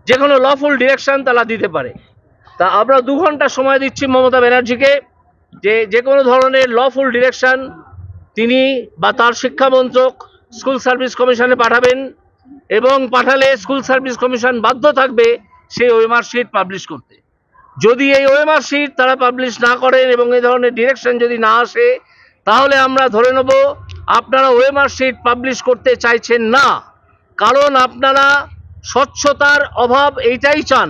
যে কোনো lawful direction তারা দিতে পারে। তা আমরা 2 ঘন্টা সময় দিচ্ছি মমতা ব্যানার্জিকে, যে কোনো ধরনের লফুল ডিরেকশন তিনি বা তার শিক্ষামন্ত্রক স্কুল সার্ভিস কমিশনে পাঠাবেন, এবং পাঠালে স্কুল সার্ভিস কমিশন বাধ্য থাকবে সেই ওএমআর শিট পাবলিশ করতে। যদি এই ওএমআর শিট তারা পাবলিশ না করেন এবং এই ধরনের ডিরেকশন যদি না আসে, তাহলে আমরা ধরে নেব আপনারা ওএমআর শিট পাবলিশ করতে চাইছেন না, কারণ আপনারা স্বচ্ছতার অভাব এইটাই চান,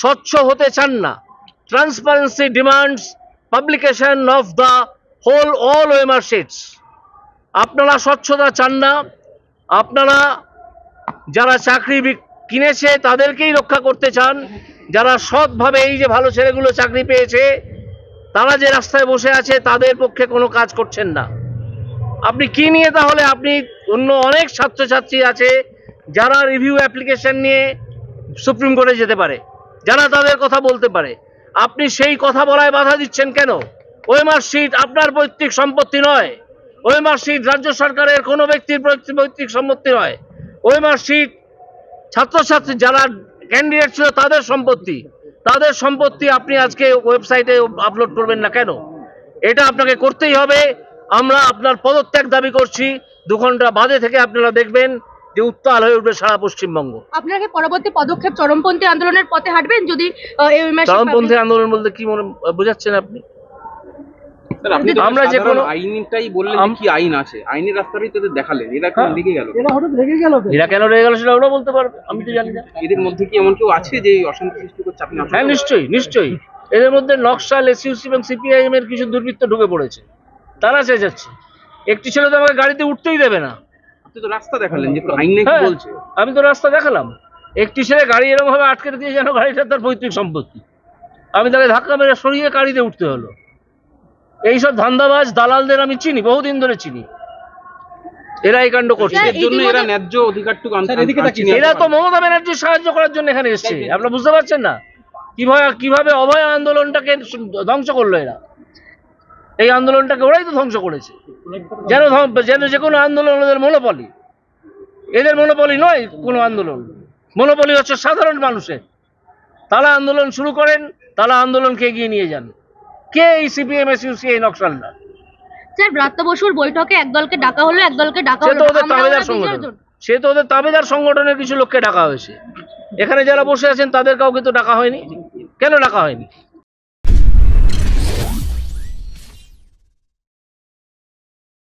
স্বচ্ছ হতে চান না। Transparency demands publication of the all OMR shits. আপনারা স্বচ্ছতা চান না, আপনারা যারা চাকরি কিনেছে তাদেরকেই রক্ষা করতে চান, যারা সৎভাবে এই যে ভালো ছেলেগুলো চাকরি পেয়েছে তারা যে রাস্তায় বসে আছে তাদের পক্ষে কোনো কাজ করছেন না। আপনি কি নিয়ে তাহলে, আপনি অন্য অনেক ছাত্রছাত্রী আছে যারা রিভিউ অ্যাপ্লিকেশন নিয়ে সুপ্রিম কোর্টে যেতে পারে, যারা তাদের কথা বলতে পারে, আপনি সেই কথা বলায় বাধা দিচ্ছেন কেন? ওএমআর শিট আপনার পৈতৃক সম্পত্তি নয়, ওএমআর শিট রাজ্য সরকারের কোনো ব্যক্তির পৈতৃক সম্পত্তি নয়, ওএমআর শিট ছাত্রছাত্রী যারা ক্যান্ডিডেট ছিল তাদের সম্পত্তি, তাদের সম্পত্তি আপনি আজকে ওয়েবসাইটে আপলোড করবেন না কেন? এটা আপনাকে করতেই হবে। আমরা আপনার পদত্যাগ দাবি করছি। 2 ঘন্টা বাদে থেকে আপনারা দেখবেন যে উত্তাল হয়ে উঠবে সারা পশ্চিমবঙ্গ। আপনাকে পরবর্তী পদক্ষেপ চরমপন্থী আন্দোলনের পথে হাঁটবেন যদি চরমপন্থী আন্দোলন বলতে কি মনে বোঝাচ্ছেন আপনি? আমরা যে কোনো আইনটাই বললেন কি আইন আছে, আইনের রাস্তাটাই তোদের দেখালেন, এরা কেন রেগে গেল? এরা কেন রেগে গেল সেটা ওরা বলতে পারবে, আমি তো জানি না। এদের মধ্যে কি এমন কেউ আছে যে অশান্তি সৃষ্টি করছে? আপনি হ্যাঁ, নিশ্চয়ই নিশ্চয়ই এদের মধ্যে নকশাল, এসইউসি এবং সিপিআইএম এর কিছু দুর্বৃত্ত ঢুকে পড়েছে, তারা চেঁচাচ্ছে। একটি ছেলে তো আমাকে গাড়িতে উঠতেই দেবে না। আপনি তো রাস্তা দেখালেন যে আইন নাকি বলছে। আমি তো রাস্তা দেখালাম, একটি ছেলে গাড়ি এরকম ভাবে আটকে দিয়ে যেন গাড়িটা তার পৈতৃক সম্পত্তি, আমি তাকে ধাক্কা মেরে সরিয়ে গাড়িতে উঠতে হলো। এইসব ধান্দাবাজ দালালদের আমি চিনি, বহুদিন ধরে চিনি, এরা এই কাণ্ড করছে। এর জন্য এরা ন্যায্য অধিকারটুকু এরা তো মমতা ব্যানার্জির সাহায্য করার জন্য এখানে এসছে, আপনারা বুঝতে পারছেন না কিভাবে অভয় আন্দোলনটাকে ধ্বংস করলো এরা। এই আন্দোলনটাকে ওরাই তো ধ্বংস করেছে, যেন যে কোনো আন্দোলন ওদের মনোপলি। এদের মনোপলি নয় কোনো আন্দোলন, মনোপলি হচ্ছে সাধারণ মানুষের। তারা আন্দোলন শুরু করেন, তারা আন্দোলনকে এগিয়ে নিয়ে যান। কে এই সিপিএম এসইউসি এই নকশালরা? স্যার, ব্রাত্য বসুর বৈঠকে একদলকে ডাকা হলো, একদলকে ডাকা হলো, সে তো ওদের তাবেদার সংগঠনের কিছু লোককে ডাকা হয়েছে। এখানে যারা বসে আছেন তাদের কাউকে তো ডাকা হয়নি। কেন ডাকা হয়নি?